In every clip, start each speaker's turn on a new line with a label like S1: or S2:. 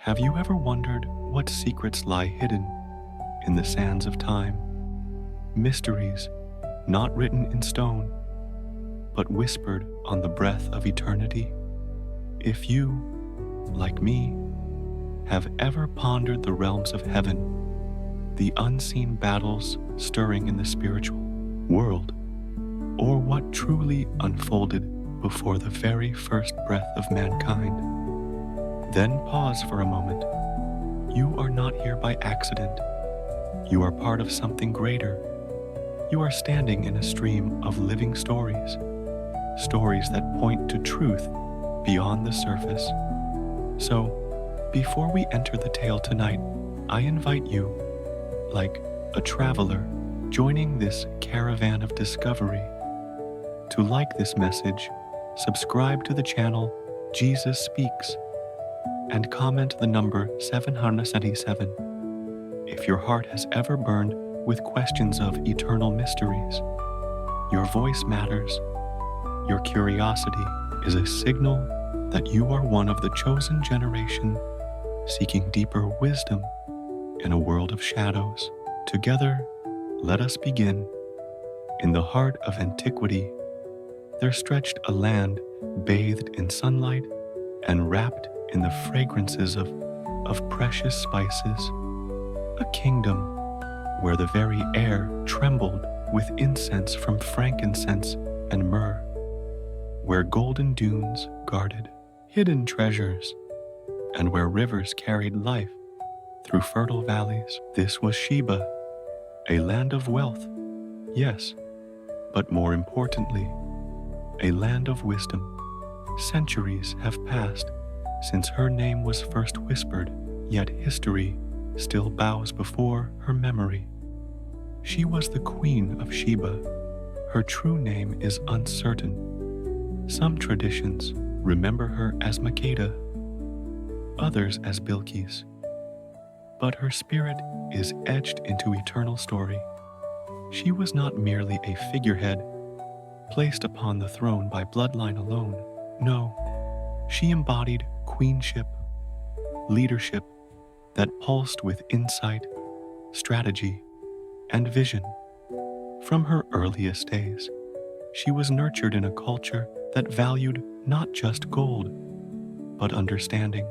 S1: Have you ever wondered what secrets lie hidden in the sands of time? Mysteries not written in stone, but whispered on the breath of eternity? If you, like me, have ever pondered the realms of heaven, the unseen battles stirring in the spiritual world, or what truly unfolded before the very first breath of mankind, then pause for a moment. You are not here by accident. You are part of something greater. You are standing in a stream of living stories, stories that point to truth beyond the surface. So, before we enter the tale tonight, I invite you, like a traveler joining this caravan of discovery, to like this message, subscribe to the channel Jesus Speaks, and comment the number 777 if your heart has ever burned with questions of eternal mysteries. Your voice matters. Your curiosity is a signal that you are one of the chosen generation seeking deeper wisdom in a world of shadows. Together, let us begin. In the heart of antiquity, there stretched a land bathed in sunlight and wrapped in the fragrances of precious spices, a kingdom where the very air trembled with incense from frankincense and myrrh, where golden dunes guarded hidden treasures, and where rivers carried life through fertile valleys. This was Sheba, a land of wealth, yes, but more importantly, a land of wisdom. Centuries have passed since her name was first whispered, yet history still bows before her memory. She was the Queen of Sheba. Her true name is uncertain. Some traditions remember her as Makeda, others as Bilqis, but her spirit is etched into eternal story. She was not merely a figurehead placed upon the throne by bloodline alone. No, she embodied queenship, leadership that pulsed with insight, strategy, and vision. From her earliest days, she was nurtured in a culture that valued not just gold, but understanding.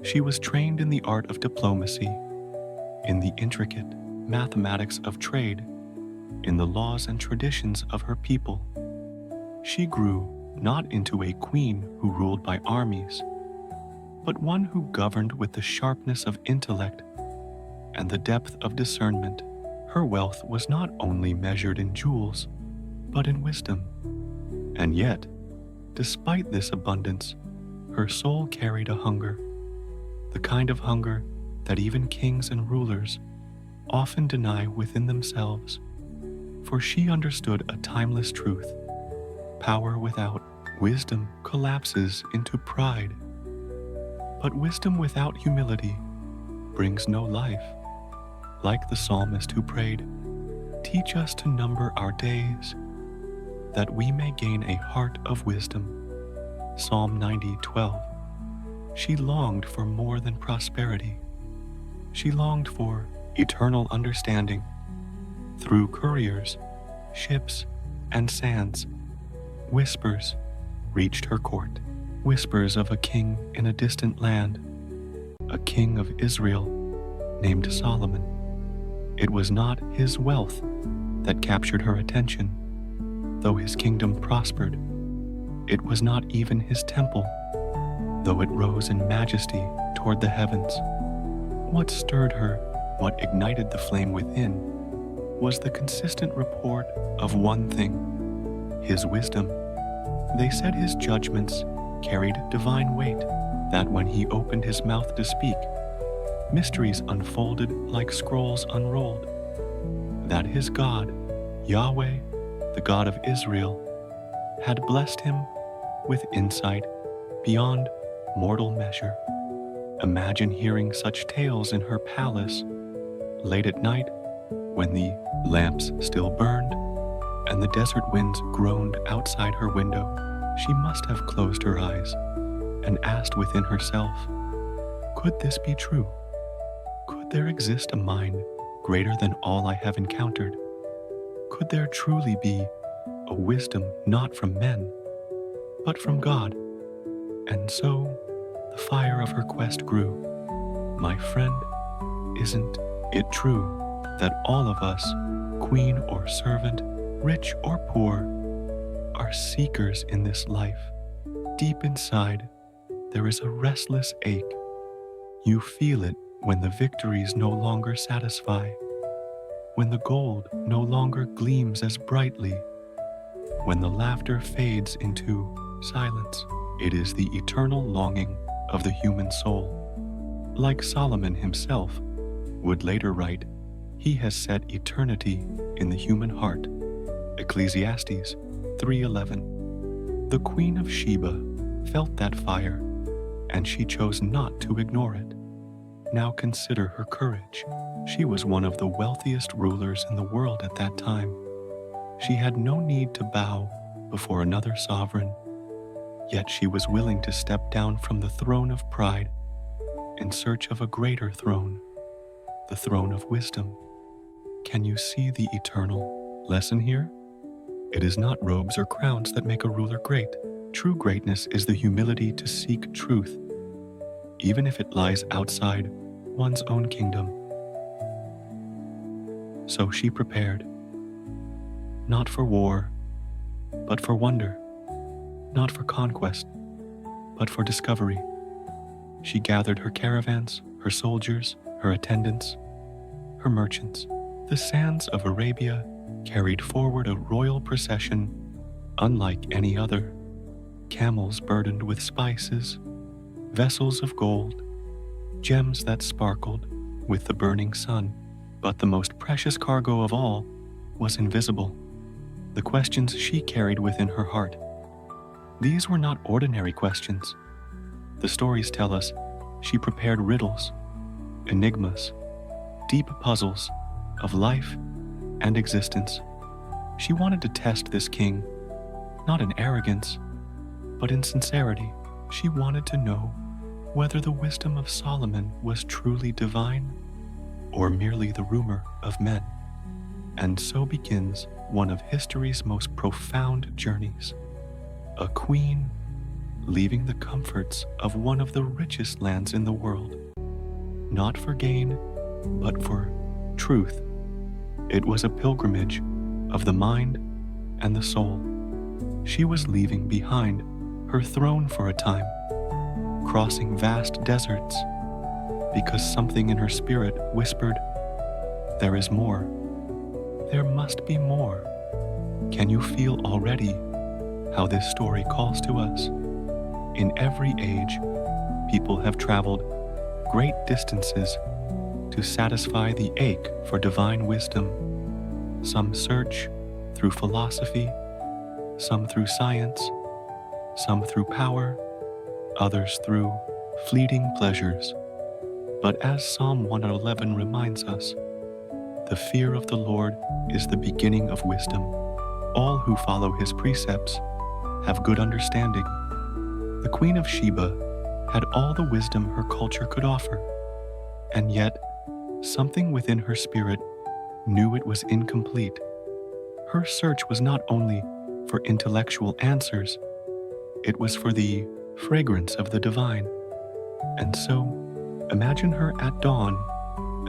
S1: She was trained in the art of diplomacy, in the intricate mathematics of trade, in the laws and traditions of her people. She grew not into a queen who ruled by armies, but one who governed with the sharpness of intellect and the depth of discernment. Her wealth was not only measured in jewels, but in wisdom. And yet, despite this abundance, her soul carried a hunger, the kind of hunger that even kings and rulers often deny within themselves. For she understood a timeless truth: power without wisdom collapses into pride. But wisdom without humility brings no life. Like the psalmist who prayed, "Teach us to number our days, that we may gain a heart of wisdom." Psalm 90:12. She longed for more than prosperity. She longed for eternal understanding. Through couriers, ships, and sands, whispers reached her court. Whispers of a king in a distant land, a king of Israel named Solomon. It was not his wealth that captured her attention, though his kingdom prospered. It was not even his temple, though it rose in majesty toward the heavens. What stirred her, what ignited the flame within, was the consistent report of one thing: his wisdom. They said his judgments carried divine weight, that when he opened his mouth to speak, mysteries unfolded like scrolls unrolled, that his God, Yahweh, the God of Israel, had blessed him with insight beyond mortal measure. Imagine hearing such tales in her palace, late at night, when the lamps still burned and the desert winds groaned outside her window. She must have closed her eyes and asked within herself, Could this be true? Could there exist a mind greater than all I have encountered? Could there truly be a wisdom not from men, but from God? And so the fire of her quest grew. My friend, isn't it true that all of us, queen or servant, rich or poor, are seekers in this life? Deep inside, there is a restless ache. You feel it when the victories no longer satisfy, when the gold no longer gleams as brightly, when the laughter fades into silence. It is the eternal longing of the human soul. Like Solomon himself would later write, he has set eternity in the human heart. Ecclesiastes 3:11. The Queen of Sheba felt that fire, and she chose not to ignore it. Now consider her courage. She was one of the wealthiest rulers in the world at that time. She had no need to bow before another sovereign, yet she was willing to step down from the throne of pride in search of a greater throne, the throne of wisdom. Can you see the eternal lesson here? It is not robes or crowns that make a ruler great. True greatness is the humility to seek truth, even if it lies outside one's own kingdom. So she prepared, not for war, but for wonder, not for conquest, but for discovery. She gathered her caravans, her soldiers, her attendants, her merchants. The sands of Arabia carried forward a royal procession unlike any other. Camels burdened with spices, vessels of gold, gems that sparkled with the burning sun. But the most precious cargo of all was invisible, the questions she carried within her heart. These were not ordinary questions. The stories tell us she prepared riddles, enigmas, deep puzzles of life and existence. She wanted to test this king, not in arrogance, but in sincerity. She wanted to know whether the wisdom of Solomon was truly divine or merely the rumor of men. And so begins one of history's most profound journeys. A queen leaving the comforts of one of the richest lands in the world, not for gain, but for truth. It was a pilgrimage of the mind and the soul. She was leaving behind her throne for a time, crossing vast deserts, because something in her spirit whispered, there is more. There must be more. Can you feel already how this story calls to us? In every age, people have traveled great distances to satisfy the ache for divine wisdom. Some search through philosophy, some through science, some through power, others through fleeting pleasures. But as Psalm 111 reminds us, the fear of the Lord is the beginning of wisdom. All who follow his precepts have good understanding. The Queen of Sheba had all the wisdom her culture could offer, and yet something within her spirit knew it was incomplete. Her search was not only for intellectual answers, it was for the fragrance of the divine. And so, imagine her at dawn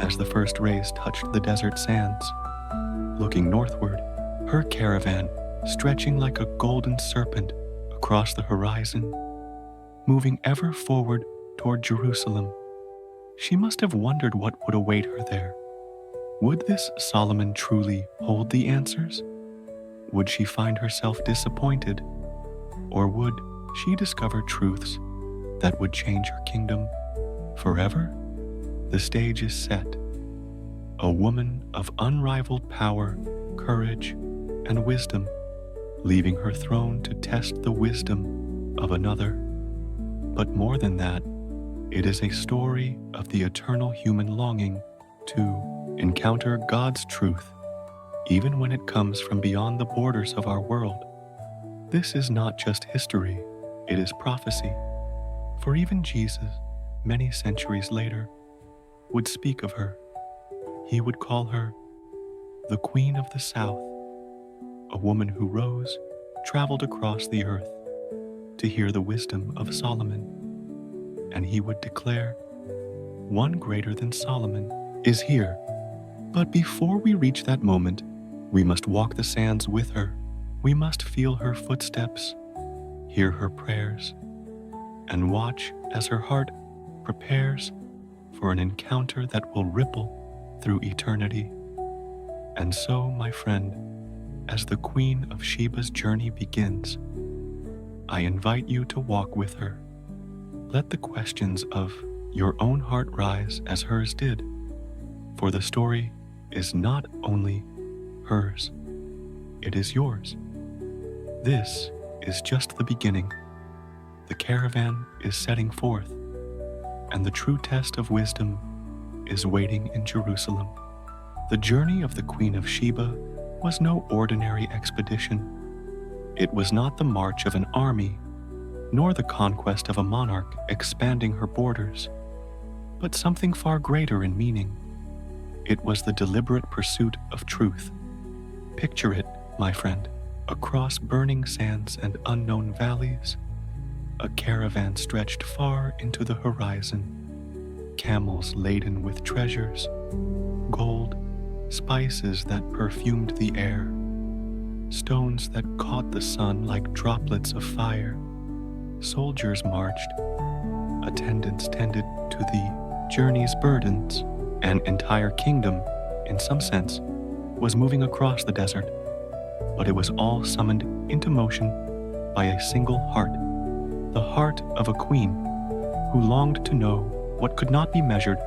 S1: as the first rays touched the desert sands. Looking northward, her caravan stretching like a golden serpent across the horizon, moving ever forward toward Jerusalem. She must have wondered what would await her there. Would this Solomon truly hold the answers? Would she find herself disappointed? Or would she discover truths that would change her kingdom forever? The stage is set. A woman of unrivaled power, courage, and wisdom, leaving her throne to test the wisdom of another. But more than that, it is a story of the eternal human longing to encounter God's truth, even when it comes from beyond the borders of our world. This is not just history, it is prophecy. For even Jesus, many centuries later, would speak of her. He would call her the Queen of the South, a woman who rose, traveled across the earth to hear the wisdom of Solomon. And he would declare, "One greater than Solomon is here." But before we reach that moment, we must walk the sands with her. We must feel her footsteps, hear her prayers, and watch as her heart prepares for an encounter that will ripple through eternity. And so, my friend, as the Queen of Sheba's journey begins, I invite you to walk with her. Let the questions of your own heart rise as hers did, for the story is not only hers, it is yours. This is just the beginning. The caravan is setting forth, and the true test of wisdom is waiting in Jerusalem. The journey of the Queen of Sheba was no ordinary expedition. It was not the march of an army, nor the conquest of a monarch expanding her borders, but something far greater in meaning. It was the deliberate pursuit of truth. Picture it, my friend, across burning sands and unknown valleys, a caravan stretched far into the horizon, camels laden with treasures, gold, spices that perfumed the air, stones that caught the sun like droplets of fire. Soldiers marched, attendants tended to the journey's burdens. An entire kingdom, in some sense, was moving across the desert, but it was all summoned into motion by a single heart, the heart of a queen who longed to know what could not be measured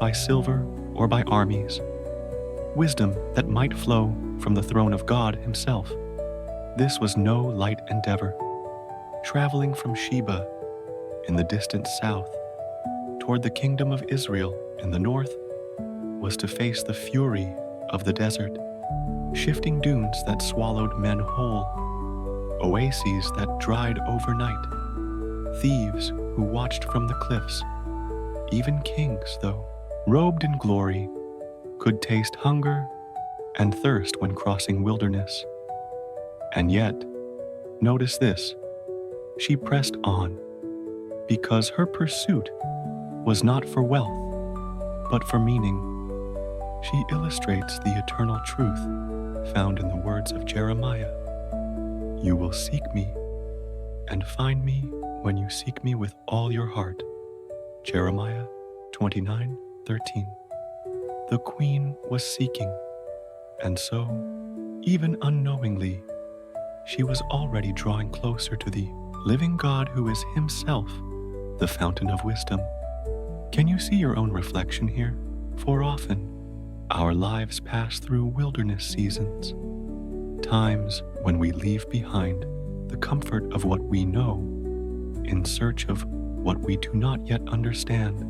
S1: by silver or by armies, wisdom that might flow from the throne of God himself. This was no light endeavor. Traveling from Sheba in the distant south toward the kingdom of Israel in the north was to face the fury of the desert, shifting dunes that swallowed men whole, oases that dried overnight, thieves who watched from the cliffs. Even kings, though robed in glory, could taste hunger and thirst when crossing wilderness. And yet, notice this, she pressed on because her pursuit was not for wealth, but for meaning. She illustrates the eternal truth found in the words of Jeremiah. "You will seek me and find me when you seek me with all your heart." Jeremiah 29:13. The queen was seeking, and so, even unknowingly, she was already drawing closer to the living God who is himself the fountain of wisdom. Can you see your own reflection here? For often, our lives pass through wilderness seasons, times when we leave behind the comfort of what we know in search of what we do not yet understand.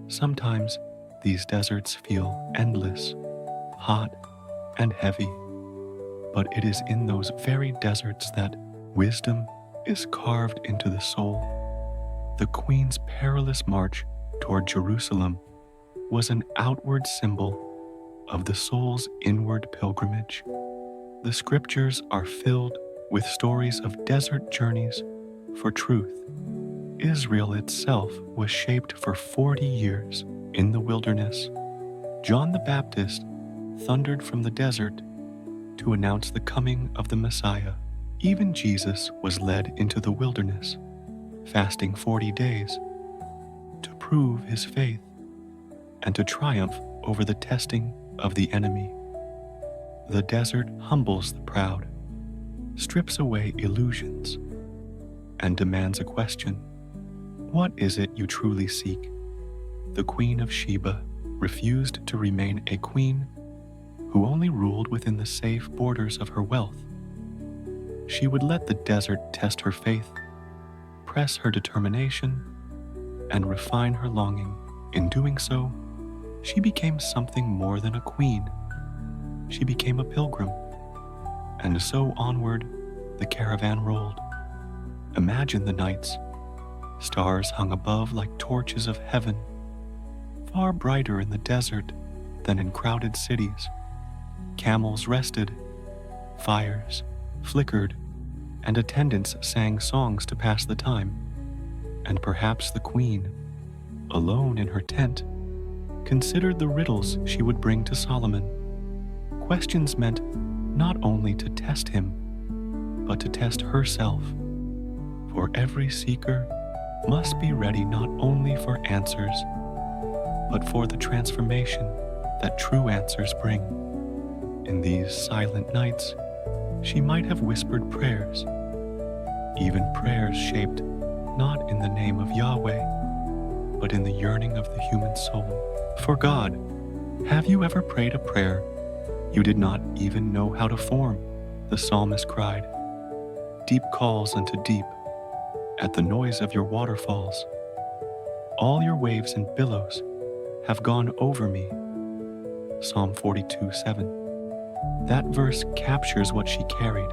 S1: Sometimes these deserts feel endless, hot, and heavy, but it is in those very deserts that wisdom is carved into the soul. The Queen's perilous march toward Jerusalem was an outward symbol of the soul's inward pilgrimage. The scriptures are filled with stories of desert journeys for truth. Israel itself was shaped for 40 years in the wilderness. John the Baptist thundered from the desert to announce the coming of the Messiah. Even Jesus was led into the wilderness, fasting 40 days to prove his faith and to triumph over the testing of the enemy. The desert humbles the proud, strips away illusions, and demands a question. What is it you truly seek? The Queen of Sheba refused to remain a queen who only ruled within the safe borders of her wealth. She would let the desert test her faith, press her determination, and refine her longing. In doing so, she became something more than a queen. She became a pilgrim. And so onward, the caravan rolled. Imagine the nights, Stars hung above like torches of heaven, far brighter in the desert than in crowded cities. Camels rested, fires flickered, and attendants sang songs to pass the time. And perhaps the queen, alone in her tent, considered the riddles she would bring to Solomon. Questions meant not only to test him, but to test herself. For every seeker must be ready not only for answers, but for the transformation that true answers bring. In these silent nights, she might have whispered prayers, even prayers shaped not in the name of Yahweh, but in the yearning of the human soul. For God, have you ever prayed a prayer you did not even know how to form? The psalmist cried. Deep calls unto deep, at the noise of your waterfalls. All your waves and billows have gone over me. Psalm 42:7. That verse captures what she carried.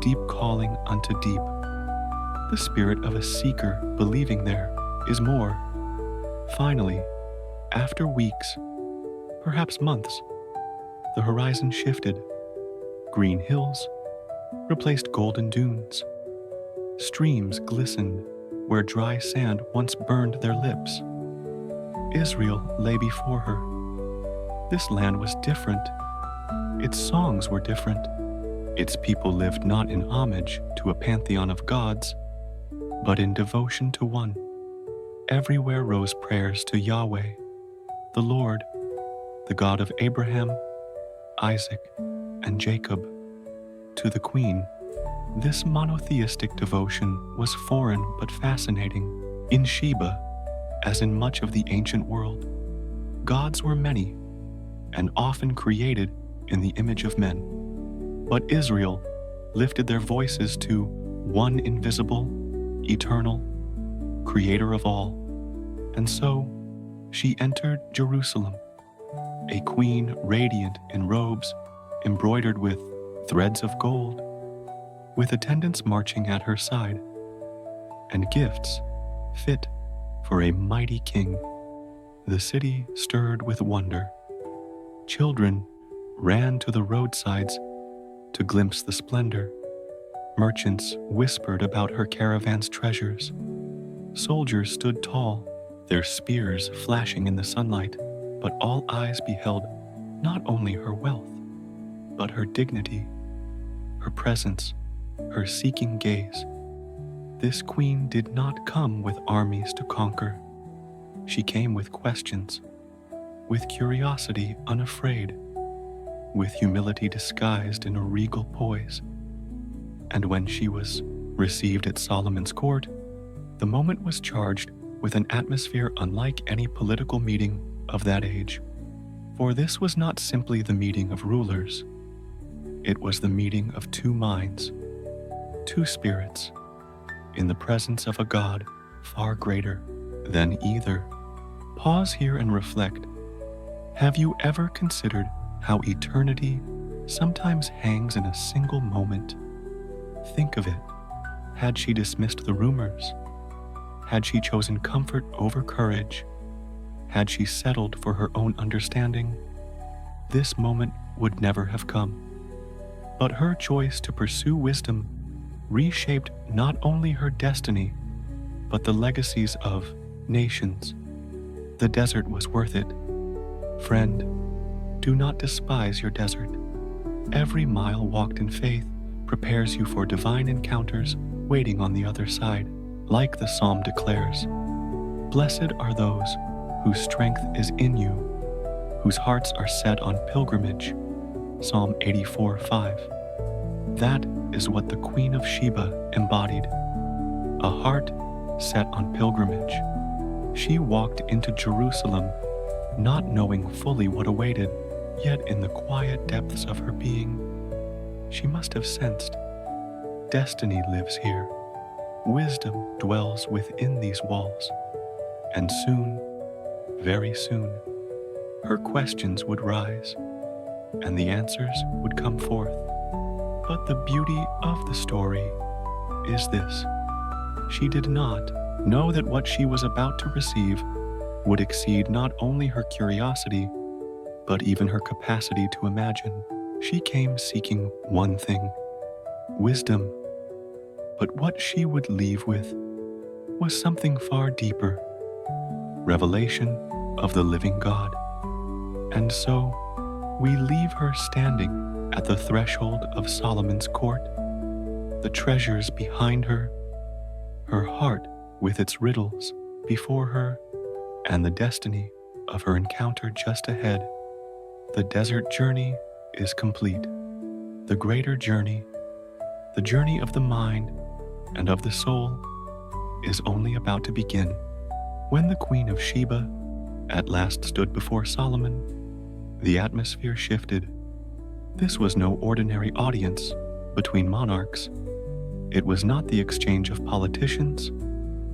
S1: Deep calling unto deep. The spirit of a seeker believing there is more. Finally, after weeks, perhaps months, the horizon shifted. Green hills replaced golden dunes. Streams glistened where dry sand once burned their lips. Israel lay before her. This land was different. Its songs were different. Its people lived not in homage to a pantheon of gods, but in devotion to one. Everywhere rose prayers to Yahweh, the Lord, the God of Abraham, Isaac, and Jacob. To the queen, this monotheistic devotion was foreign but fascinating. In Sheba, as in much of the ancient world, gods were many and often created in the image of men. But Israel lifted their voices to one invisible, eternal, creator of all. And so she entered Jerusalem, a queen radiant in robes embroidered with threads of gold, with attendants marching at her side, and gifts fit for a mighty king. The city stirred with wonder. Children ran to the roadsides to glimpse the splendor. Merchants whispered about her caravan's treasures. Soldiers stood tall, their spears flashing in the sunlight, but all eyes beheld not only her wealth, but her dignity, her presence, her seeking gaze. This queen did not come with armies to conquer. She came with questions, with curiosity unafraid, with humility disguised in a regal poise. And when she was received at Solomon's court, the moment was charged with an atmosphere unlike any political meeting of that age. For this was not simply the meeting of rulers. It was the meeting of two minds, two spirits, in the presence of a God far greater than either. Pause here and reflect. Have you ever considered how eternity sometimes hangs in a single moment? Think of it. Had she dismissed the rumors? Had she chosen comfort over courage? Had she settled for her own understanding? This moment would never have come. But her choice to pursue wisdom reshaped not only her destiny, but the legacies of nations. The desert was worth it. Friend, do not despise your desert. Every mile walked in faith prepares you for divine encounters waiting on the other side. Like the psalm declares, blessed are those whose strength is in you, whose hearts are set on pilgrimage. Psalm 84:5. That is what the Queen of Sheba embodied, a heart set on pilgrimage. She walked into Jerusalem not knowing fully what awaited, yet in the quiet depths of her being, she must have sensed, destiny lives here. Wisdom dwells within these walls, and soon, very soon, her questions would rise, and the answers would come forth. But the beauty of the story is this: she did not Know that what she was about to receive would exceed not only her curiosity, but even her capacity to imagine. She came seeking one thing: wisdom. But what she would leave with was something far deeper: revelation of the living God. And so, we leave her standing at the threshold of Solomon's court, the treasures behind her, her heart with its riddles before her, and the destiny of her encounter just ahead. The desert journey is complete. The greater journey, the journey of the mind and of the soul, is only about to begin. When the Queen of Sheba at last stood before Solomon, the atmosphere shifted. This was no ordinary audience between monarchs. It was not the exchange of politicians,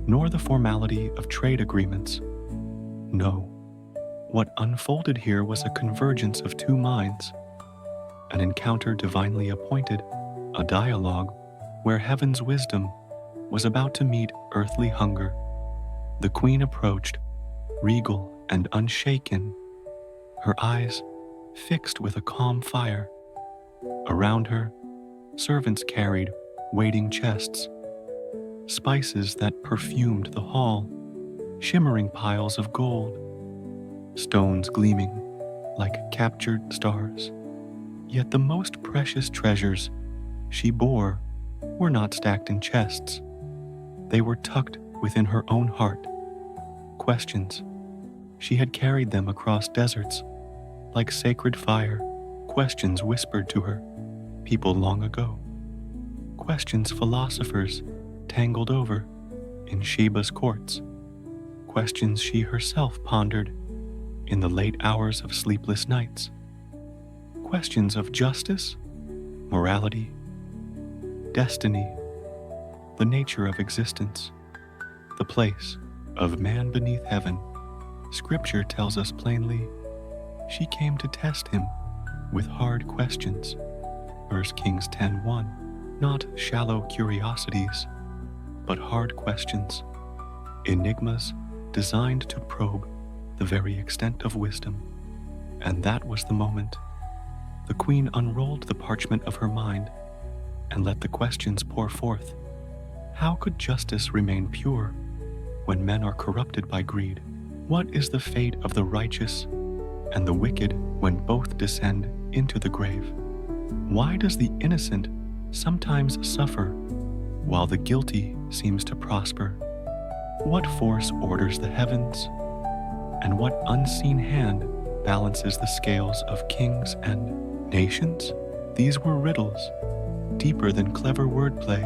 S1: nor the formality of trade agreements. No, what unfolded here was a convergence of two minds, an encounter divinely appointed, a dialogue where heaven's wisdom was about to meet earthly hunger. The queen approached, regal and unshaken, her eyes fixed with a calm fire. Around her, servants carried waiting chests, spices that perfumed the hall, shimmering piles of gold, stones gleaming like captured stars. Yet the most precious treasures she bore were not stacked in chests. They were tucked within her own heart. Questions. She had carried them across deserts like sacred fire, questions whispered to her people long ago, questions philosophers tangled over in Sheba's courts, questions she herself pondered in the late hours of sleepless nights, questions of justice, morality, destiny, the nature of existence, the place of man beneath heaven. Scripture tells us plainly, she came to test him with hard questions. 1 Kings 10:1. Not shallow curiosities, but hard questions, enigmas designed to probe the very extent of wisdom. And that was the moment. The queen unrolled the parchment of her mind and let the questions pour forth. How could justice remain pure when men are corrupted by greed? What is the fate of the righteous and the wicked when both descend into the grave? Why does the innocent sometimes suffer while the guilty seems to prosper? What force orders the heavens, and what unseen hand balances the scales of kings and nations? These were riddles, deeper than clever wordplay.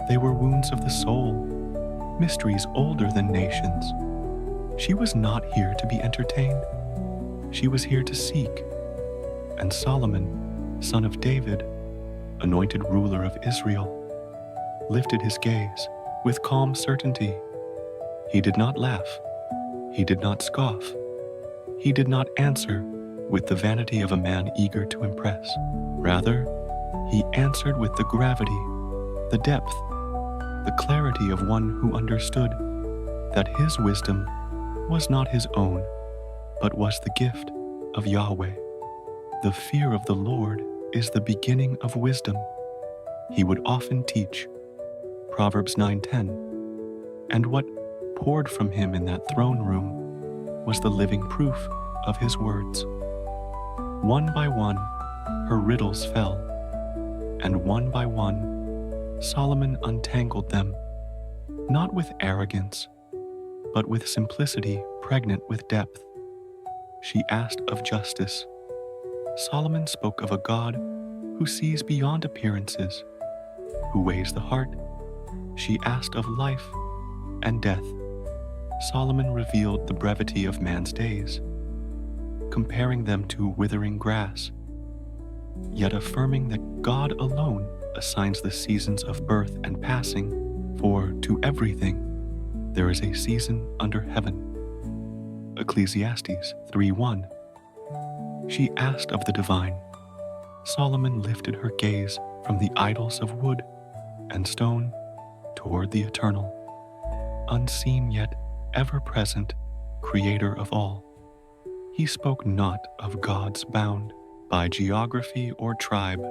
S1: They were wounds of the soul, mysteries older than nations. She was not here to be entertained. She was here to seek. And Solomon, son of David, anointed ruler of Israel, lifted his gaze with calm certainty. He did not laugh. He did not scoff. He did not answer with the vanity of a man eager to impress. Rather, he answered with the gravity, the depth, the clarity of one who understood that his wisdom was not his own, but was the gift of Yahweh. The fear of the Lord is the beginning of wisdom, he would often teach. Proverbs 9:10. And what poured from him in that throne room was the living proof of his words. One by one, her riddles fell, and one by one, Solomon untangled them, not with arrogance, but with simplicity pregnant with depth. She asked of justice. Solomon spoke of a God who sees beyond appearances, who weighs the heart. She asked of life and death. Solomon revealed the brevity of man's days, comparing them to withering grass, yet affirming that God alone assigns the seasons of birth and passing, for to everything there is a season under heaven. Ecclesiastes 3:1. She asked of the divine. Solomon lifted her gaze from the idols of wood and stone toward the eternal. unseen yet ever-present Creator of all. He spoke not of gods bound by geography or tribe,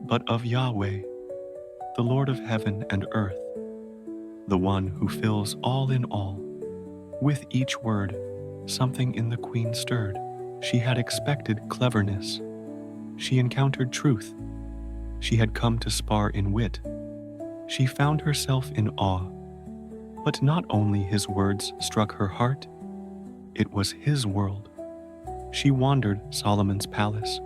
S1: but of Yahweh, the Lord of heaven and earth, the one who fills all in all. With each word, something in the queen stirred. She had expected cleverness. She encountered truth. She had come to spar in wit. She found herself in awe. But not only his words struck her heart, it was his world. She wandered Solomon's palace,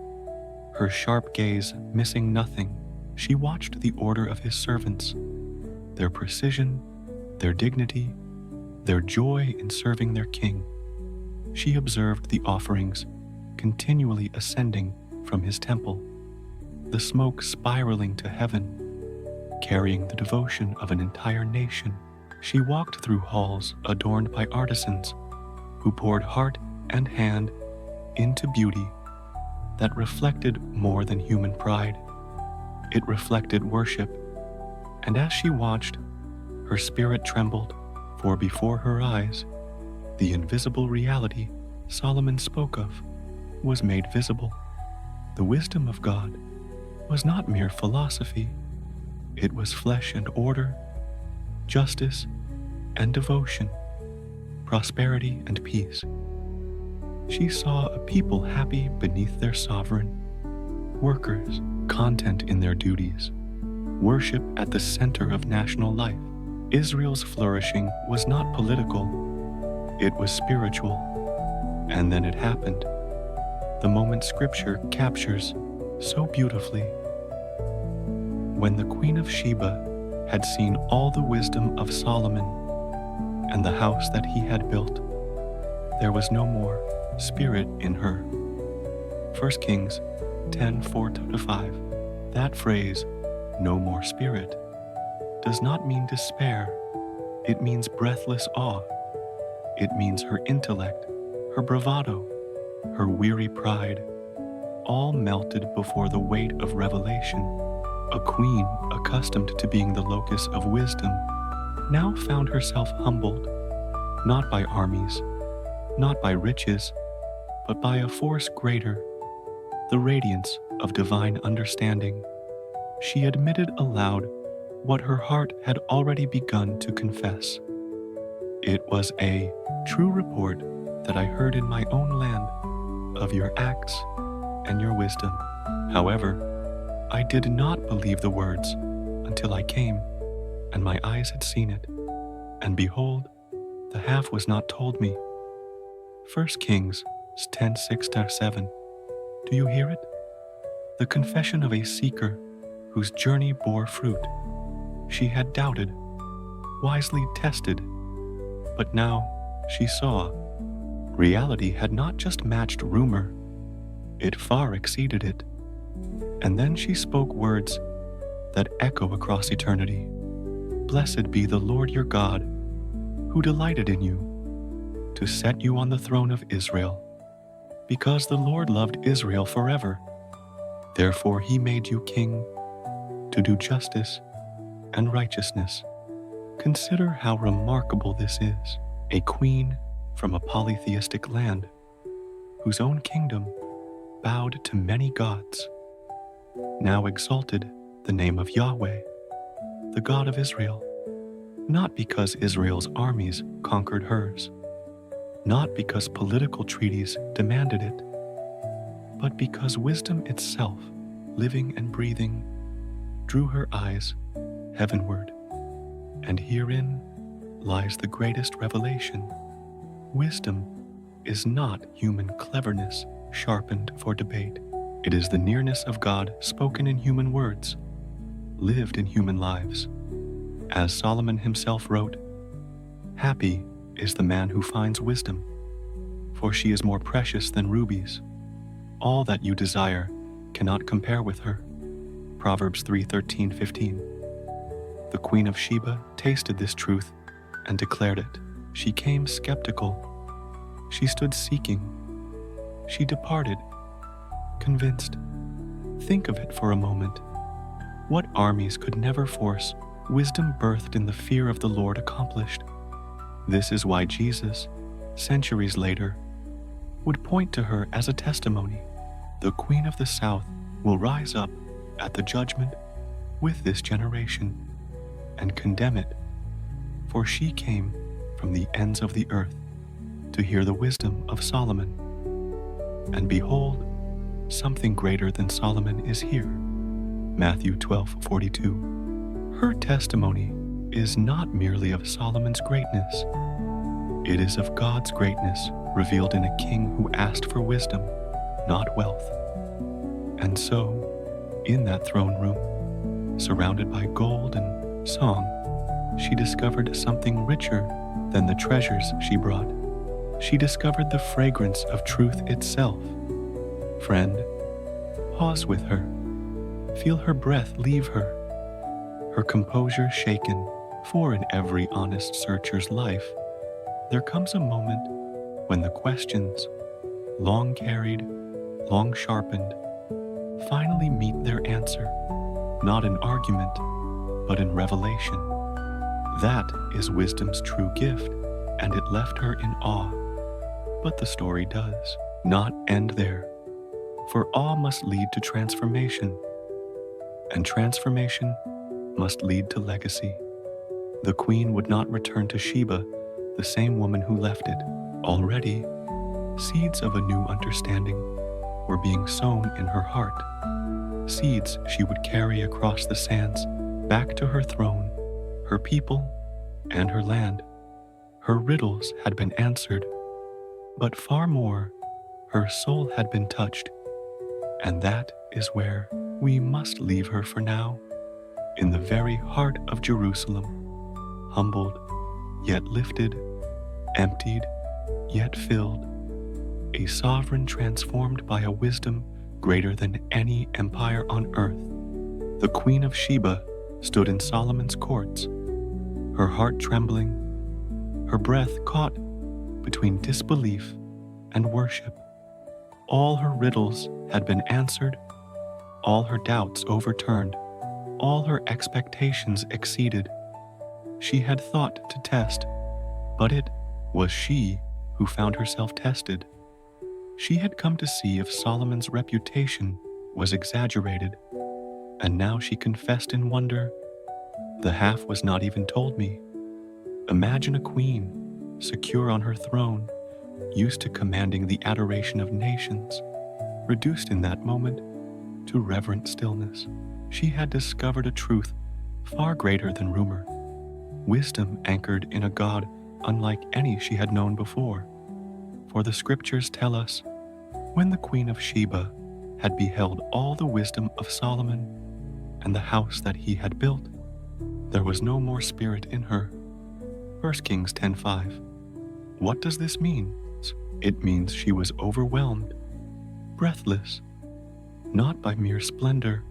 S1: her sharp gaze missing nothing. She watched the order of his servants, their precision, their dignity, their joy in serving their king. She observed the offerings continually ascending from his temple, the smoke spiraling to heaven, carrying the devotion of an entire nation. She walked through halls adorned by artisans who poured heart and hand into beauty that reflected more than human pride. It reflected worship, and as she watched, her spirit trembled, for before her eyes, the invisible reality Solomon spoke of was made visible. The wisdom of God was not mere philosophy. It was flesh and order, justice and devotion, prosperity and peace. She saw a people happy beneath their sovereign, workers content in their duties, worship at the center of national life. Israel's flourishing was not political, it was spiritual. And then it happened, the moment Scripture captures so beautifully. When the Queen of Sheba had seen all the wisdom of Solomon and the house that he had built, there was no more spirit in her. 1 Kings 10:4-5. That phrase, no more spirit, does not mean despair. It means breathless awe. It means her intellect, her bravado, her weary pride, all melted before the weight of revelation. A queen accustomed to being the locus of wisdom now found herself humbled, not by armies, not by riches, but by a force greater, the radiance of divine understanding. She admitted aloud what her heart had already begun to confess. It was a true report that I heard in my own land of your acts and your wisdom. However, I did not believe the words until I came and my eyes had seen it. And behold, the half was not told me. 1 Kings 10:6-7. Do you hear it? The confession of a seeker whose journey bore fruit. She had doubted, wisely tested, but now she saw. Reality had not just matched rumor, it far exceeded it. And then she spoke words that echo across eternity. Blessed be the Lord your God, who delighted in you, to set you on the throne of Israel, because the Lord loved Israel forever. Therefore he made you king to do justice and righteousness. Consider how remarkable this is, a queen from a polytheistic land, whose own kingdom bowed to many gods, now exalted the name of Yahweh, the God of Israel, not because Israel's armies conquered hers, not because political treaties demanded it, but because wisdom itself, living and breathing, drew her eyes heavenward. And herein lies the greatest revelation. Wisdom is not human cleverness sharpened for debate. It is the nearness of God spoken in human words, lived in human lives. As Solomon himself wrote, "Happy is the man who finds wisdom, for she is more precious than rubies. All that you desire cannot compare with her." Proverbs 3:13-15. The Queen of Sheba tasted this truth and declared it. She came skeptical. She stood seeking. She departed, convinced. Think of it for a moment. What armies could never force wisdom birthed in the fear of the Lord accomplished? This is why Jesus, centuries later, would point to her as a testimony. The Queen of the South will rise up at the judgment with this generation and condemn it, for she came from the ends of the earth to hear the wisdom of Solomon. And behold, something greater than Solomon is here. Matthew 12:42. Her testimony is not merely of Solomon's greatness. It is of God's greatness revealed in a king who asked for wisdom, not wealth. And so, in that throne room, surrounded by gold and song, she discovered something richer than the treasures she brought. She discovered the fragrance of truth itself. Friend, pause with her. Feel her breath leave her, her composure shaken, for in every honest searcher's life, there comes a moment when the questions, long carried, long sharpened, finally meet their answer, not in argument, but in revelation. That is wisdom's true gift, and it left her in awe. But the story does not end there, for awe must lead to transformation, and transformation must lead to legacy. The queen would not return to Sheba the same woman who left it. Already, seeds of a new understanding were being sown in her heart, seeds she would carry across the sands back to her throne, her people, and her land. Her riddles had been answered, but far more, her soul had been touched, and that is where we must leave her for now, in the very heart of Jerusalem, humbled, yet lifted, emptied, yet filled, a sovereign transformed by a wisdom greater than any empire on earth. The Queen of Sheba stood in Solomon's courts, her heart trembling, her breath caught between disbelief and worship. All her riddles had been answered, all her doubts overturned, all her expectations exceeded. She had thought to test, but it was she who found herself tested. She had come to see if Solomon's reputation was exaggerated, and now she confessed in wonder, "The half was not even told me." Imagine a queen, secure on her throne, used to commanding the adoration of nations, reduced in that moment to reverent stillness. She had discovered a truth far greater than rumor, wisdom anchored in a God unlike any she had known before. For the scriptures tell us, when the Queen of Sheba had beheld all the wisdom of Solomon and the house that he had built, there was no more spirit in her. 1 Kings 10:5. What does this mean? It means she was overwhelmed, breathless, not by mere splendor,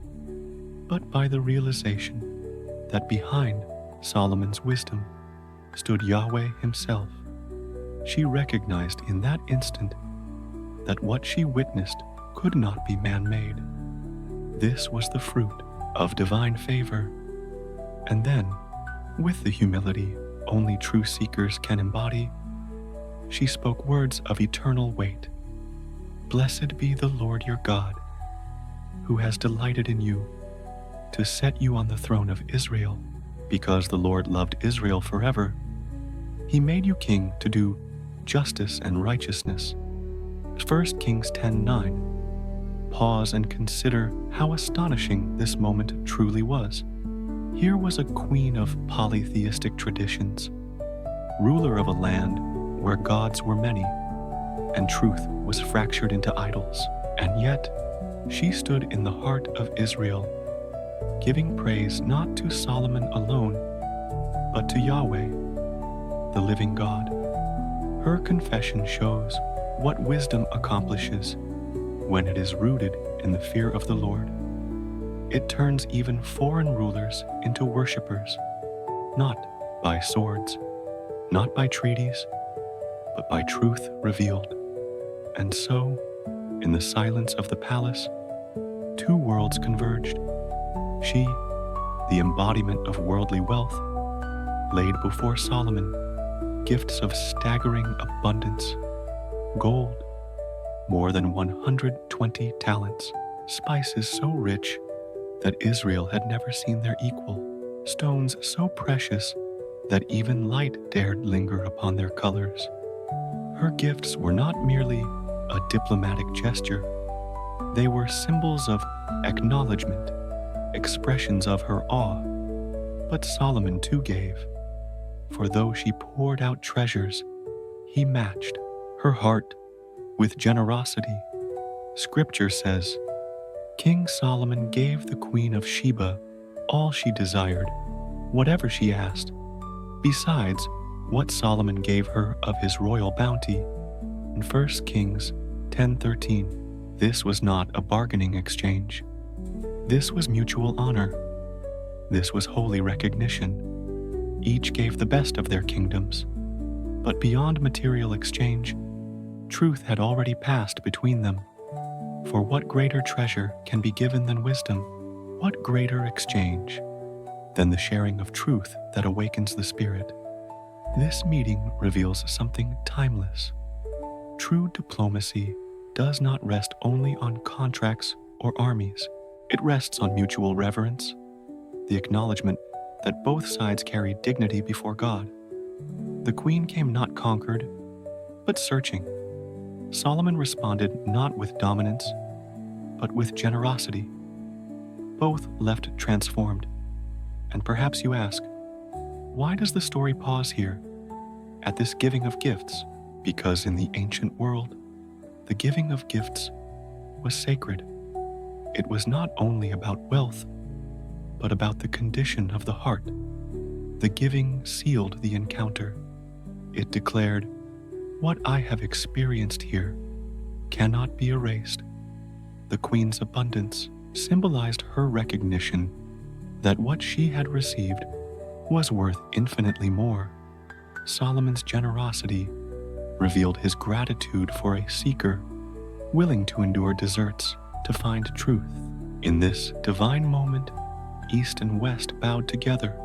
S1: but by the realization that behind Solomon's wisdom stood Yahweh himself. She recognized in that instant that what she witnessed could not be man-made. This was the fruit of divine favor. And then, with the humility only true seekers can embody, she spoke words of eternal weight. "Blessed be the Lord your God, who has delighted in you, to set you on the throne of Israel. Because the Lord loved Israel forever, he made you king to do justice and righteousness." 1 Kings 10:9. Pause and consider how astonishing this moment truly was. Here was a queen of polytheistic traditions, ruler of a land where gods were many, and truth was fractured into idols. And yet, she stood in the heart of Israel, giving praise not to Solomon alone, but to Yahweh, the living God. Her confession shows what wisdom accomplishes when it is rooted in the fear of the Lord. It turns even foreign rulers into worshipers, not by swords, not by treaties, but by truth revealed. And so, in the silence of the palace, two worlds converged. She, the embodiment of worldly wealth, laid before Solomon gifts of staggering abundance, gold, more than 120 talents, spices so rich that Israel had never seen their equal, stones so precious that even light dared linger upon their colors. Her gifts were not merely a diplomatic gesture, they were symbols of acknowledgement, expressions of her awe. But Solomon too gave, for though she poured out treasures, he matched her heart with generosity. Scripture says, King Solomon gave the Queen of Sheba all she desired, whatever she asked, besides what Solomon gave her of his royal bounty. In 1 Kings 10:13, this was not a bargaining exchange. This was mutual honor. This was holy recognition. Each gave the best of their kingdoms. But beyond material exchange, truth had already passed between them. For what greater treasure can be given than wisdom? What greater exchange than the sharing of truth that awakens the spirit? This meeting reveals something timeless. True diplomacy does not rest only on contracts or armies. It rests on mutual reverence, the acknowledgement that both sides carry dignity before God. The queen came not conquered, but searching. Solomon responded not with dominance, but with generosity. Both left transformed. And perhaps you ask, why does the story pause here, at this giving of gifts? Because in the ancient world, the giving of gifts was sacred. It was not only about wealth, but about the condition of the heart. The giving sealed the encounter. It declared, what I have experienced here cannot be erased. The queen's abundance symbolized her recognition that what she had received was worth infinitely more. Solomon's generosity revealed his gratitude for a seeker willing to endure deserts to find truth. In this divine moment, East and West bowed together,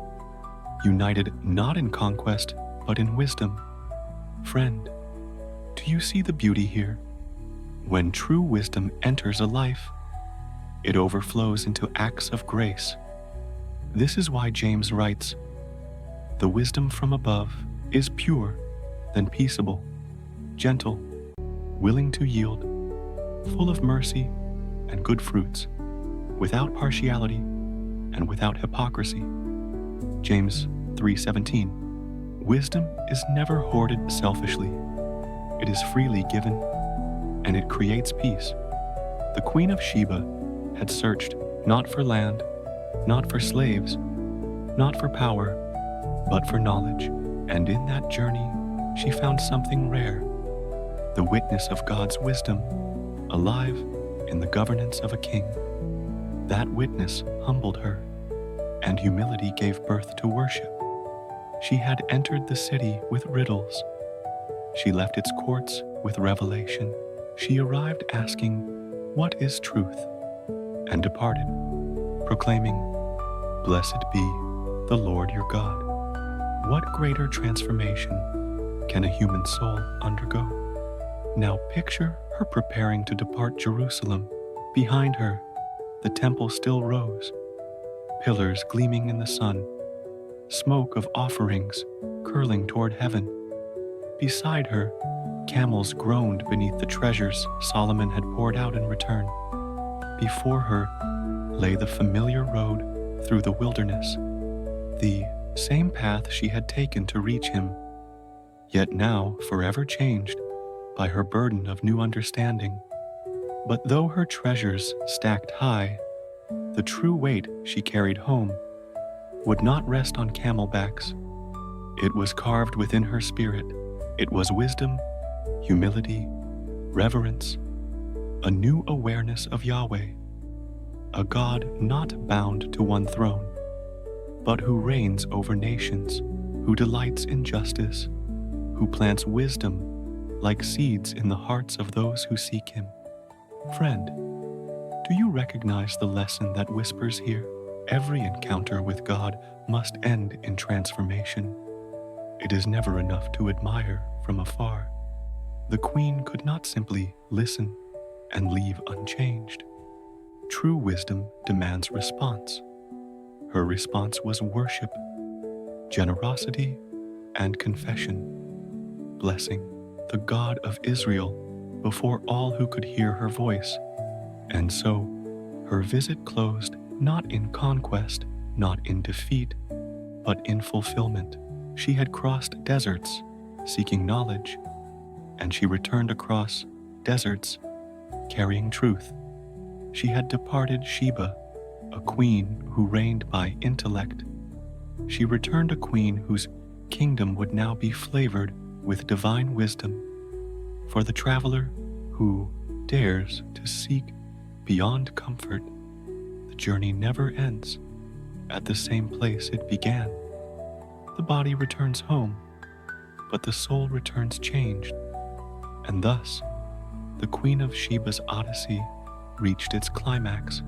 S1: united not in conquest, but in wisdom. Friend, do you see the beauty here? When true wisdom enters a life, it overflows into acts of grace. This is why James writes, the wisdom from above is pure, then peaceable, gentle, willing to yield, full of mercy and good fruits, without partiality and without hypocrisy. James 3:17. Wisdom is never hoarded selfishly. It is freely given, and it creates peace. The Queen of Sheba had searched not for land, not for slaves, not for power, but for knowledge. And in that journey, she found something rare, the witness of God's wisdom, alive in the governance of a king. That witness humbled her, and humility gave birth to worship. She had entered the city with riddles. She left its courts with revelation. She arrived asking, what is truth? And departed, proclaiming, blessed be the Lord your God. What greater transformation can a human soul undergo? Now picture her preparing to depart Jerusalem. Behind her, the temple still rose, pillars gleaming in the sun, smoke of offerings curling toward heaven. Beside her, camels groaned beneath the treasures Solomon had poured out in return. Before her lay the familiar road through the wilderness, the same path she had taken to reach him, yet now forever changed by her burden of new understanding. But though her treasures stacked high, the true weight she carried home would not rest on camelbacks. It was carved within her spirit. It was wisdom, humility, reverence, a new awareness of Yahweh, a God not bound to one throne, but who reigns over nations, who delights in justice, who plants wisdom like seeds in the hearts of those who seek him. Friend, do you recognize the lesson that whispers here? Every encounter with God must end in transformation. It is never enough to admire from afar. The queen could not simply listen and leave unchanged. True wisdom demands response. Her response was worship, generosity, and confession, blessing the God of Israel before all who could hear her voice. And so, her visit closed not in conquest, not in defeat, but in fulfillment. She had crossed deserts, seeking knowledge, and she returned across deserts, carrying truth. She had departed Sheba, a queen who reigned by intellect. She returned a queen whose kingdom would now be flavored with divine wisdom. For the traveler who dares to seek beyond comfort, the journey never ends at the same place it began. The body returns home, but the soul returns changed. And thus, the Queen of Sheba's Odyssey reached its climax,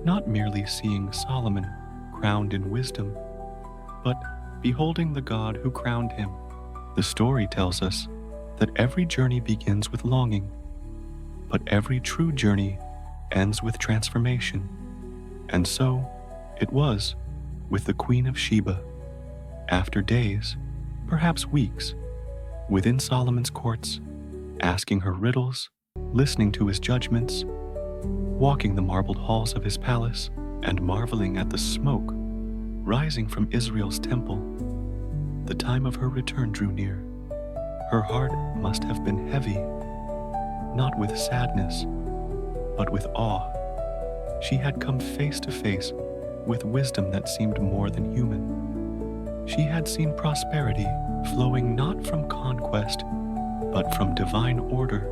S1: not merely seeing Solomon crowned in wisdom, but beholding the God who crowned him. The story tells us that every journey begins with longing, but every true journey ends with transformation. And so it was with the Queen of Sheba. After days, perhaps weeks, within Solomon's courts, asking her riddles, listening to his judgments, walking the marbled halls of his palace, and marveling at the smoke rising from Israel's temple, the time of her return drew near. Her heart must have been heavy, not with sadness, but with awe. She had come face to face with wisdom that seemed more than human. She had seen prosperity flowing not from conquest, but from divine order.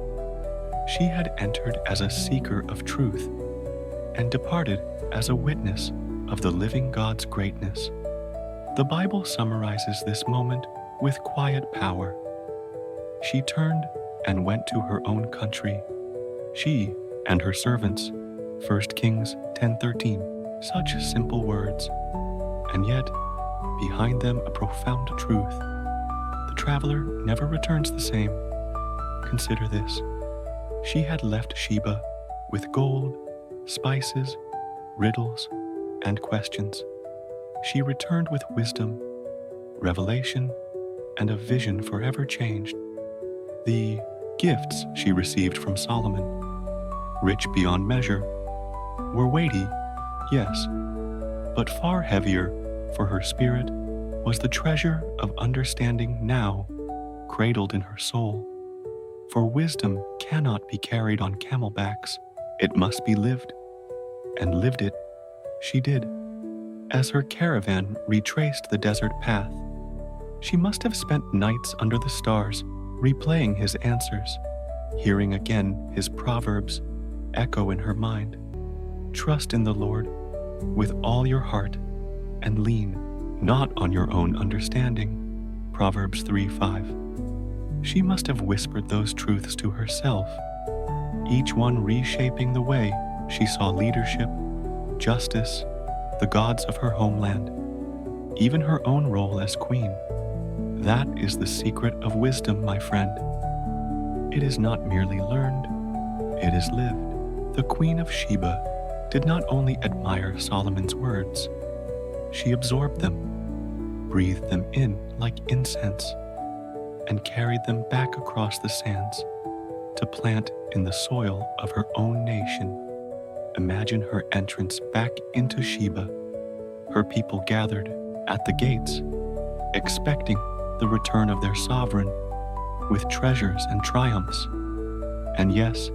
S1: She had entered as a seeker of truth and departed as a witness of the living God's greatness. The Bible summarizes this moment with quiet power. She turned and went to her own country, she and her servants. 1 Kings 10:13. Such simple words, and yet behind them a profound truth. The traveler never returns the same. Consider this. She had left Sheba with gold, spices, riddles, and questions. She returned with wisdom, revelation, and a vision forever changed. The gifts she received from Solomon, rich beyond measure, were weighty, yes, but far heavier for her spirit was the treasure of understanding now cradled in her soul. For wisdom cannot be carried on camelbacks. It must be lived, and lived it she did. As her caravan retraced the desert path, she must have spent nights under the stars replaying his answers, hearing again his proverbs echo in her mind. Trust in the Lord with all your heart and lean not on your own understanding. Proverbs 3:5. She must have whispered those truths to herself, each one reshaping the way she saw leadership, justice, the gods of her homeland, even her own role as queen. That is the secret of wisdom, my friend. It is not merely learned, it is lived. The Queen of Sheba did not only admire Solomon's words, she absorbed them, breathed them in like incense, and carried them back across the sands to plant in the soil of her own nation. Imagine her entrance back into Sheba. Her people gathered at the gates, expecting the return of their sovereign with treasures and triumphs. And yes,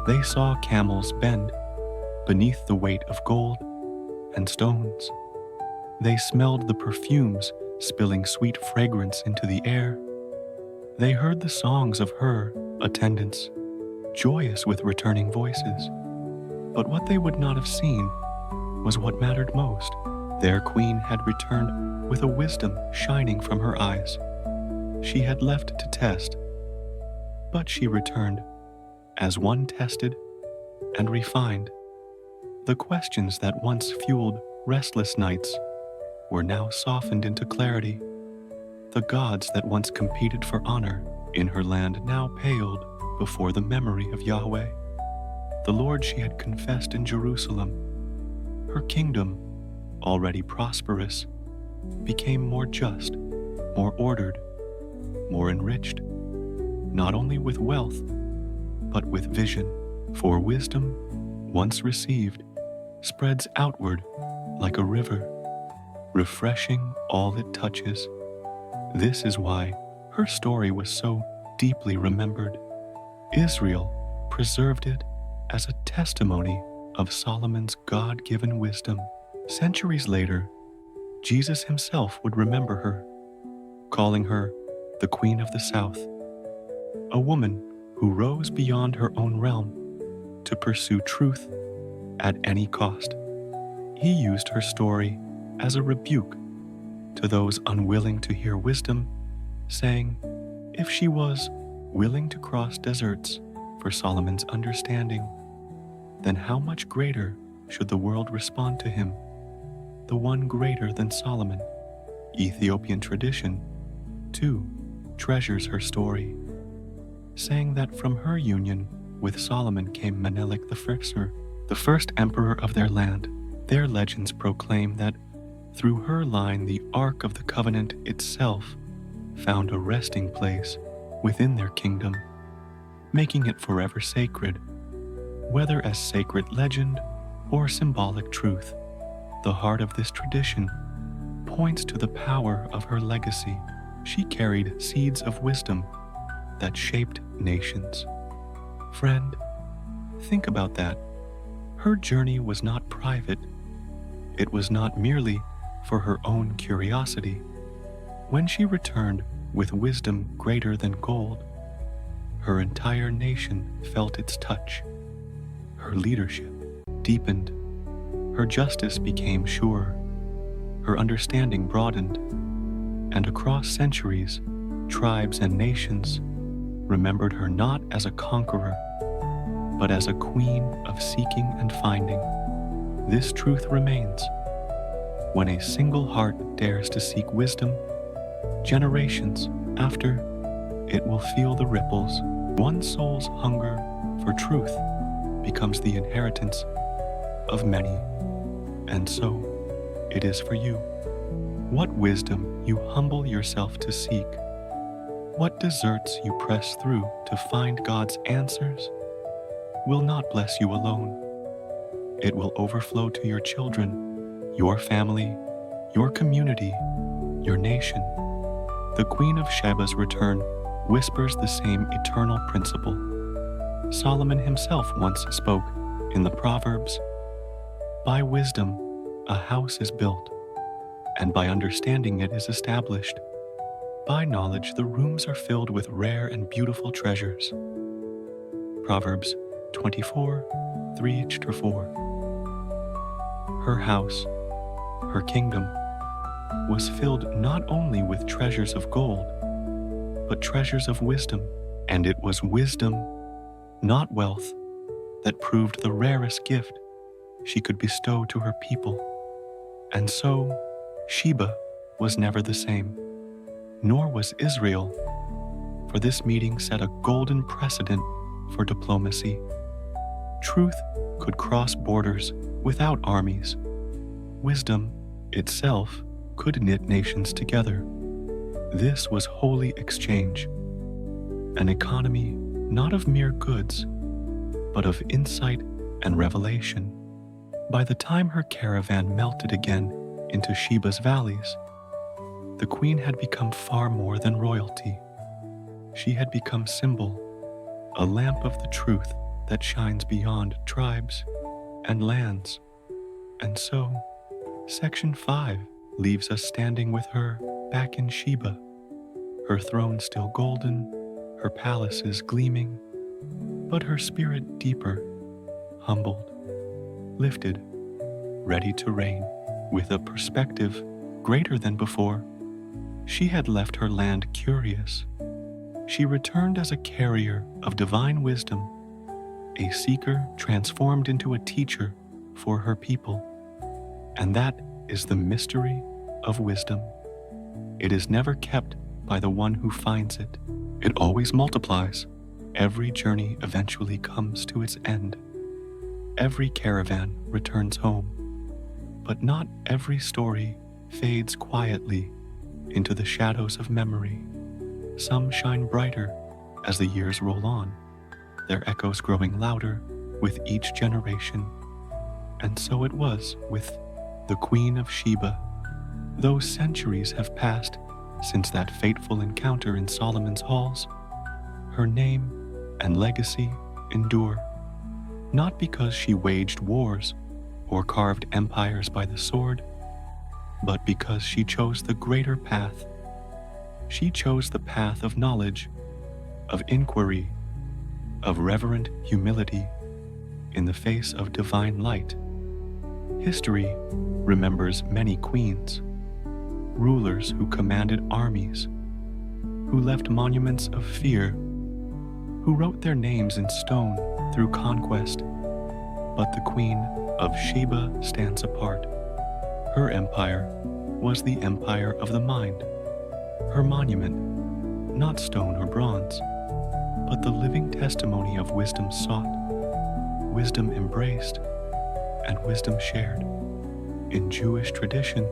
S1: they saw camels bend beneath the weight of gold and stones. They smelled the perfumes spilling sweet fragrance into the air. They heard the songs of her attendants, joyous with returning voices. But what they would not have seen was what mattered most. Their queen had returned with a wisdom shining from her eyes. She had left to test, but she returned as one tested and refined. The questions that once fueled restless nights were now softened into clarity. The gods that once competed for honor in her land now paled before the memory of Yahweh, the Lord she had confessed in Jerusalem. Her kingdom, already prosperous, became more just, more ordered, more enriched, not only with wealth, but with vision. For wisdom, once received, spreads outward like a river, refreshing all it touches. This is why her story was so deeply remembered. Israel preserved it as a testimony of Solomon's God-given wisdom. Centuries later, Jesus himself would remember her, calling her the Queen of the South, a woman who rose beyond her own realm to pursue truth at any cost. He used her story as a rebuke to those unwilling to hear wisdom, saying, if she was willing to cross deserts for Solomon's understanding, then how much greater should the world respond to him, the one greater than Solomon? Ethiopian tradition, too, treasures her story, saying that from her union with Solomon came Menelik I, the first emperor of their land. Their legends proclaim that through her line the Ark of the Covenant itself found a resting place within their kingdom, making it forever sacred, whether as sacred legend or symbolic truth. The heart of this tradition points to the power of her legacy. She carried seeds of wisdom that shaped nations. Friend, think about that. Her journey was not private. It was not merely for her own curiosity. When she returned with wisdom greater than gold, her entire nation felt its touch. Her leadership deepened. Her justice became sure. Her understanding broadened. And across centuries, tribes and nations remembered her not as a conqueror, but as a queen of seeking and finding. This truth remains. When a single heart dares to seek wisdom, generations after, it will feel the ripples. One soul's hunger for truth becomes the inheritance of many. And so, it is for you. What wisdom you humble yourself to seek, what deserts you press through to find God's answers, will not bless you alone. It will overflow to your children, your family, your community, your nation. The Queen of Sheba's return whispers the same eternal principle. Solomon himself once spoke in the Proverbs, by wisdom a house is built, and by understanding it is established. By knowledge the rooms are filled with rare and beautiful treasures. Proverbs 24, 3-4. Her house, her kingdom, was filled not only with treasures of gold, but treasures of wisdom. And it was wisdom, not wealth, that proved the rarest gift she could bestow to her people. And so, Sheba was never the same, nor was Israel, for this meeting set a golden precedent for diplomacy. Truth could cross borders without armies. Wisdom itself could knit nations together. This was holy exchange, an economy not of mere goods, but of insight and revelation. By the time her caravan melted again into Sheba's valleys, the queen had become far more than royalty. She had become symbol, a lamp of the truth that shines beyond tribes and lands. And so, Section 5 leaves us standing with her back in Sheba, her throne still golden, her palaces gleaming, but her spirit deeper, humbled, lifted, ready to reign. With a perspective greater than before, she had left her land curious. She returned as a carrier of divine wisdom, a seeker transformed into a teacher for her people. And that is the mystery of wisdom. It is never kept by the one who finds it. It always multiplies. Every journey eventually comes to its end. Every caravan returns home. But not every story fades quietly into the shadows of memory. Some shine brighter as the years roll on, their echoes growing louder with each generation. And so it was with the Queen of Sheba. Though centuries have passed since that fateful encounter in Solomon's halls, her name and legacy endure, not because she waged wars or carved empires by the sword, but because she chose the greater path. She chose the path of knowledge, of inquiry, of reverent humility in the face of divine light. History remembers many queens, rulers who commanded armies, who left monuments of fear, who wrote their names in stone through conquest. But the Queen of Sheba stands apart. Her empire was the empire of the mind. Her monument, not stone or bronze, but the living testimony of wisdom sought, wisdom embraced, and wisdom shared. In Jewish tradition,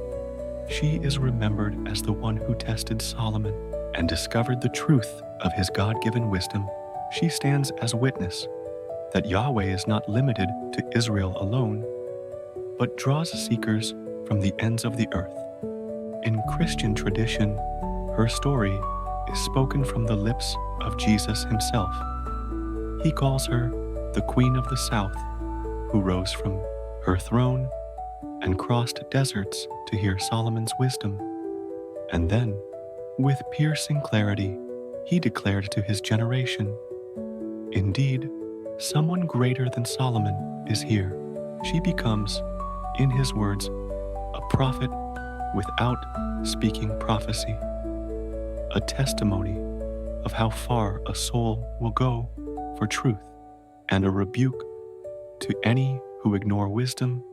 S1: she is remembered as the one who tested Solomon and discovered the truth of his God-given wisdom. She stands as witness that Yahweh is not limited to Israel alone, but draws seekers from the ends of the earth. In Christian tradition, her story is spoken from the lips of Jesus himself. He calls her the Queen of the South, who rose from her throne and crossed deserts to hear Solomon's wisdom. And then, with piercing clarity, he declared to his generation, "Indeed, someone greater than Solomon is here." She becomes, in his words, a prophet without speaking prophecy, a testimony of how far a soul will go for truth, and a rebuke to any who ignore wisdom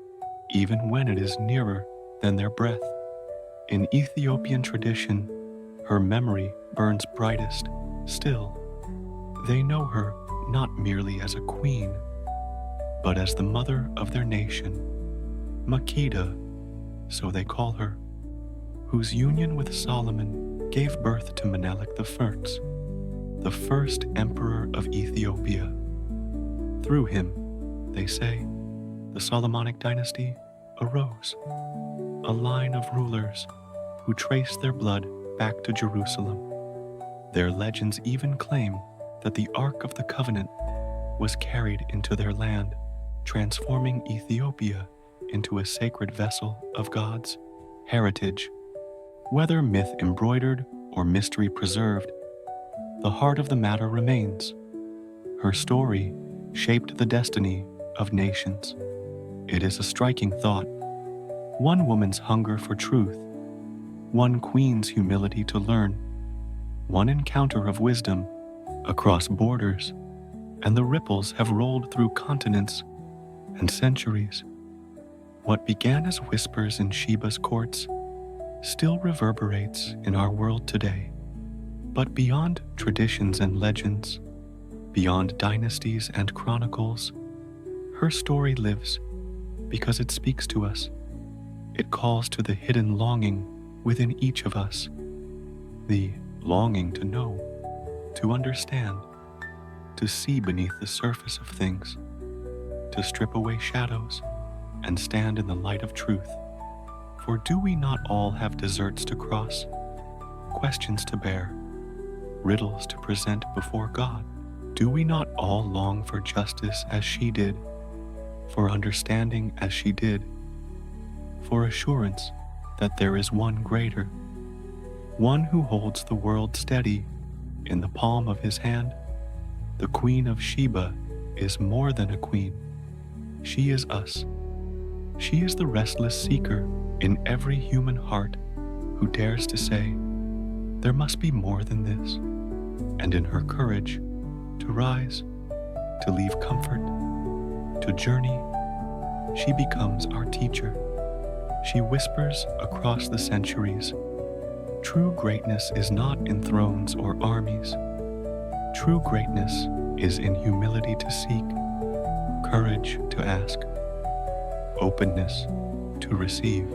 S1: even when it is nearer than their breath. In Ethiopian tradition, her memory burns brightest still. They know her not merely as a queen, but as the mother of their nation, Makeda, so they call her, whose union with Solomon gave birth to Menelik the first emperor of Ethiopia. Through him, they say, the Solomonic dynasty arose, a line of rulers who trace their blood back to Jerusalem. Their legends even claim that the Ark of the Covenant was carried into their land, transforming Ethiopia into a sacred vessel of God's heritage. Whether myth embroidered or mystery preserved, the heart of the matter remains. Her story shaped the destiny of nations. It is a striking thought. One woman's hunger for truth, one queen's humility to learn, one encounter of wisdom across borders, and the ripples have rolled through continents and centuries. What began as whispers in Sheba's courts still reverberates in our world today. But beyond traditions and legends, beyond dynasties and chronicles, her story lives because it speaks to us. It calls to the hidden longing within each of us, the longing to know, to understand, to see beneath the surface of things, to strip away shadows and stand in the light of truth. For do we not all have deserts to cross, questions to bear, riddles to present before God? Do we not all long for justice as she did, for understanding as she did, for assurance that there is one greater, one who holds the world steady in the palm of his hand? The Queen of Sheba is more than a queen. She is us. She is the restless seeker in every human heart who dares to say, there must be more than this. And in her courage to rise, to leave comfort, to journey, she becomes our teacher. She whispers across the centuries, True greatness is not in thrones or armies. True greatness is in humility to seek, courage to ask, openness to receive.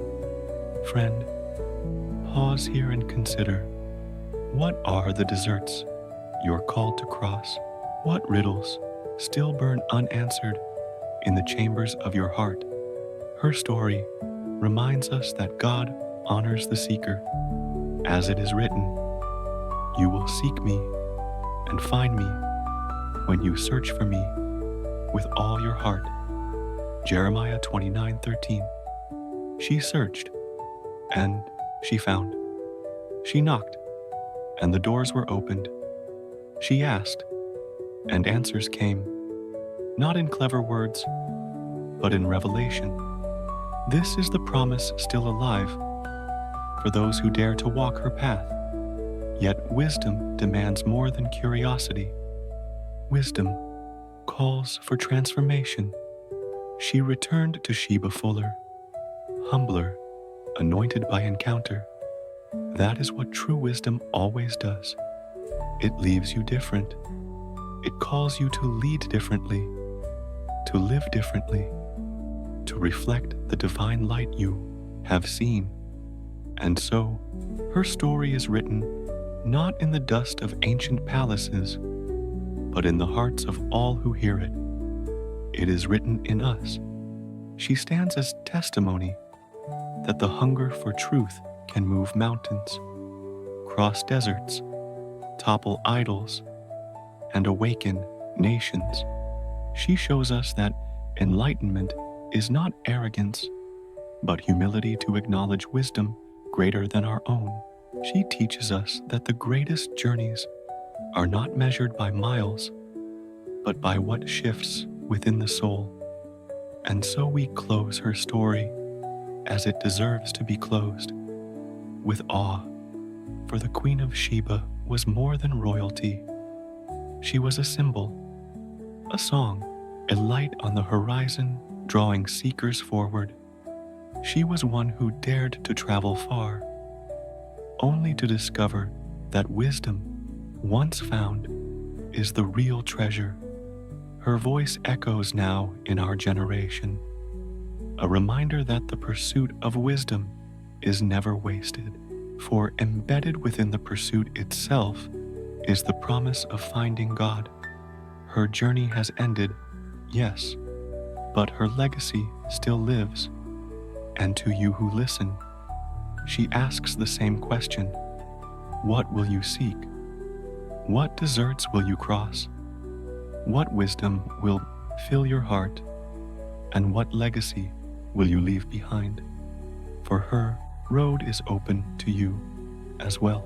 S1: Friend, pause here and consider, what are the deserts you're called to cross? What riddles still burn unanswered in the chambers of your heart? Her story reminds us that God honors the seeker. As it is written, "You will seek me and find me when you search for me with all your heart." Jeremiah 29:13. She searched, and she found. She knocked, and the doors were opened. She asked, and answers came, not in clever words, but in revelation. This is the promise still alive for those who dare to walk her path. Yet wisdom demands more than curiosity. Wisdom calls for transformation. She returned to Sheba fuller, humbler, anointed by encounter. That is what true wisdom always does. It leaves you different. It calls you to lead differently, to live differently, to reflect the divine light you have seen. And so, her story is written not in the dust of ancient palaces, but in the hearts of all who hear it. It is written in us. She stands as testimony that the hunger for truth can move mountains, cross deserts, topple idols, and awaken nations. She shows us that enlightenment is not arrogance, but humility to acknowledge wisdom greater than our own. She teaches us that the greatest journeys are not measured by miles, but by what shifts within the soul. And so we close her story as it deserves to be closed, with awe, for the Queen of Sheba was more than royalty. She was a symbol, a song, a light on the horizon drawing seekers forward. She was one who dared to travel far, only to discover that wisdom, once found, is the real treasure. Her voice echoes now in our generation, a reminder that the pursuit of wisdom is never wasted, for embedded within the pursuit itself is the promise of finding God. Her journey has ended, yes, but her legacy still lives. And to you who listen, she asks the same question: what will you seek? What deserts will you cross? What wisdom will fill your heart? And what legacy will you leave behind? For her road is open to you as well.